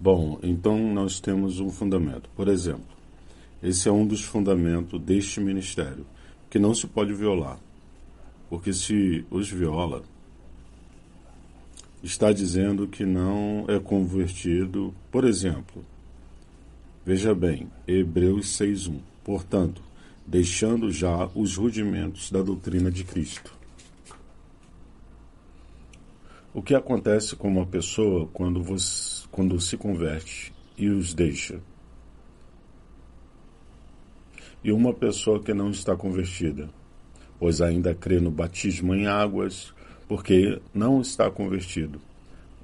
Bom, então nós temos um fundamento. Por exemplo, esse é um dos fundamentos deste ministério, que não se pode violar, porque se os viola, está dizendo que não é convertido. Por exemplo, veja bem, Hebreus 6:1. Portanto, deixando já os rudimentos da doutrina de Cristo. O que acontece com uma pessoa quando se converte e os deixa? E uma pessoa que não está convertida, pois ainda crê no batismo em águas, porque não está convertido.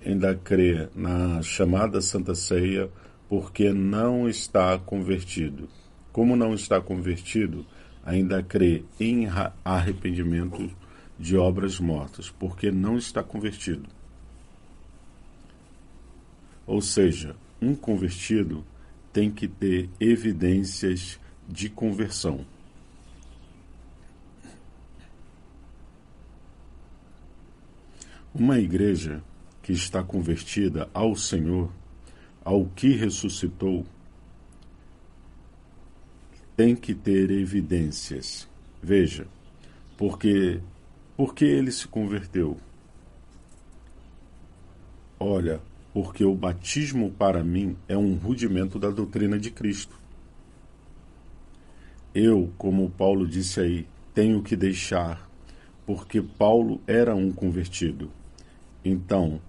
Ainda crê na chamada Santa Ceia, porque não está convertido. Como não está convertido, ainda crê em arrependimento de obras mortas, porque não está convertido. Ou seja, um convertido tem que ter evidências de conversão. Uma igreja que está convertida ao Senhor, ao que ressuscitou, tem que ter evidências. Veja, porque ele se converteu? Olha, porque o batismo para mim é um rudimento da doutrina de Cristo. Eu, como Paulo disse aí, tenho que deixar, porque Paulo era um convertido. Então,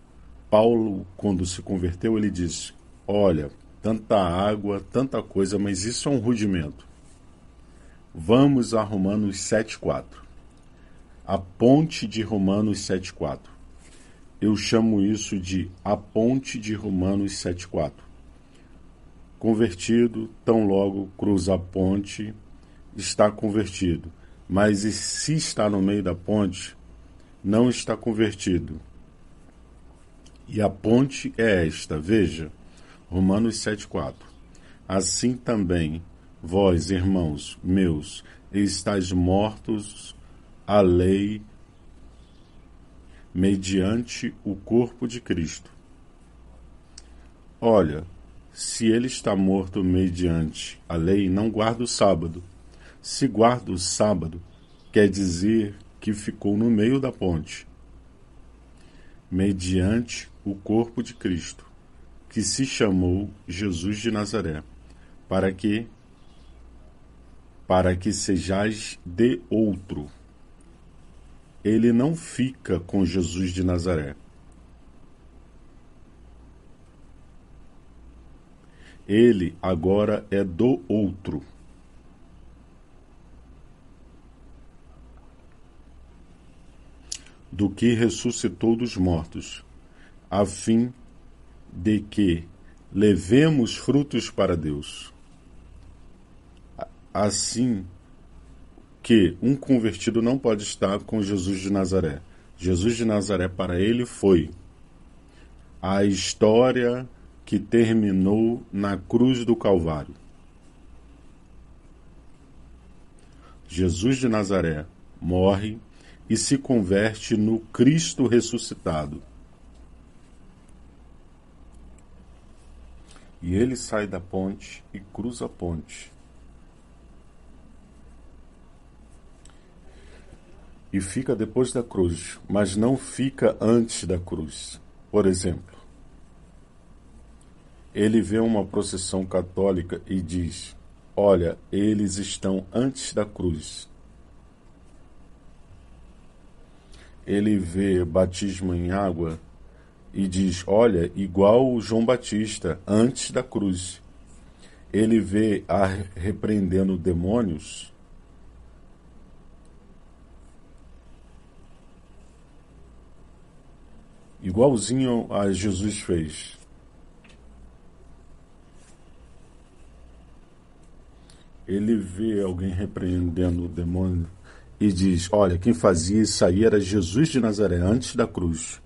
Paulo, quando se converteu, ele disse: olha, tanta água, tanta coisa, mas isso é um rudimento. Vamos a Romanos 7,4. A ponte de Romanos 7,4. Eu chamo isso de a ponte de Romanos 7,4. Convertido, tão logo cruza a ponte, está convertido. Mas se está no meio da ponte, não está convertido. E a ponte é esta, veja, Romanos 7,4. Assim também, vós, irmãos meus, estáis mortos à lei mediante o corpo de Cristo. Olha, se ele está morto mediante a lei, não guarda o sábado. Se guarda o sábado, quer dizer que ficou no meio da ponte, mediante o corpo de Cristo, que se chamou Jesus de Nazaré, para que sejais de outro. Ele não fica com Jesus de Nazaré. Ele agora é do outro. Do que ressuscitou dos mortos, a fim de que levemos frutos para Deus. Assim que um convertido não pode estar com Jesus de Nazaré. Jesus de Nazaré para ele foi a história que terminou na cruz do Calvário. Jesus de Nazaré morre e se converte no Cristo ressuscitado. E ele sai da ponte e cruza a ponte. E fica depois da cruz, mas não fica antes da cruz. Por exemplo, ele vê uma procissão católica e diz: olha, eles estão antes da cruz. Ele vê batismo em água e diz: olha, igual o João Batista, antes da cruz. Ele vê repreendendo demônios, igualzinho a Jesus fez. Ele vê alguém repreendendo o demônio e diz: olha, quem fazia isso aí era Jesus de Nazaré, antes da cruz,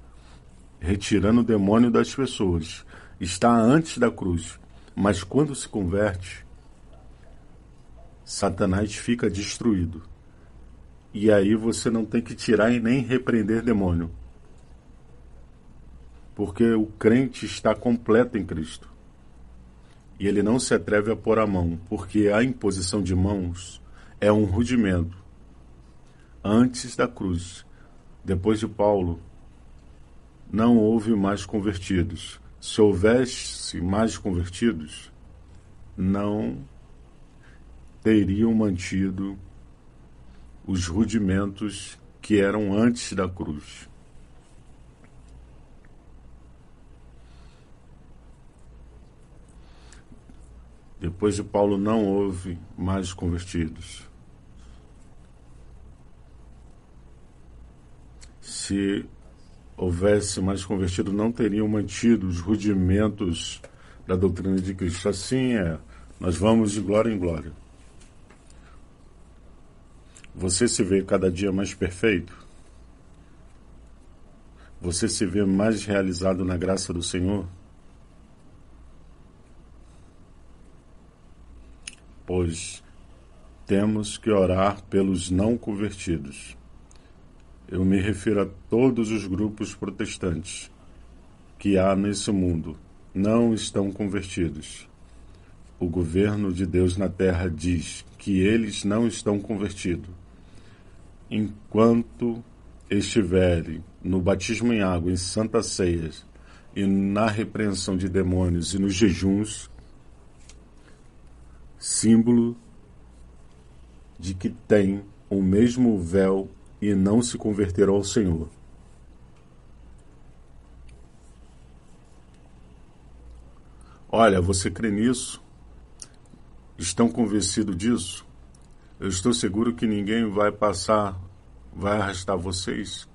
retirando o demônio das pessoas. Está antes da cruz. Mas quando se converte, Satanás fica destruído. E aí você não tem que tirar e nem repreender demônio. Porque o crente está completo em Cristo. e ele não se atreve a pôr a mão, porque a imposição de mãos é um rudimento. Antes da cruz, depois de Paulo, não houve mais convertidos. Se houvesse mais convertidos, não teriam mantido os rudimentos que eram antes da cruz. Depois de Paulo não houve mais convertidos. Se houvesse mais convertido, não teriam mantido os rudimentos da doutrina de Cristo. Assim nós vamos de glória em glória. Você se vê cada dia mais perfeito? Você se vê mais realizado na graça do Senhor? Pois temos que orar pelos não convertidos. Eu me refiro a todos os grupos protestantes que há nesse mundo. Não estão convertidos. O governo de Deus na terra diz que eles não estão convertidos. Enquanto estiverem no batismo em água, em santa ceia, e na repreensão de demônios e nos jejuns, símbolo de que tem o mesmo véu e não se converteram ao Senhor. Olha, você crê nisso? Estão convencidos disso? Eu estou seguro que ninguém vai arrastar vocês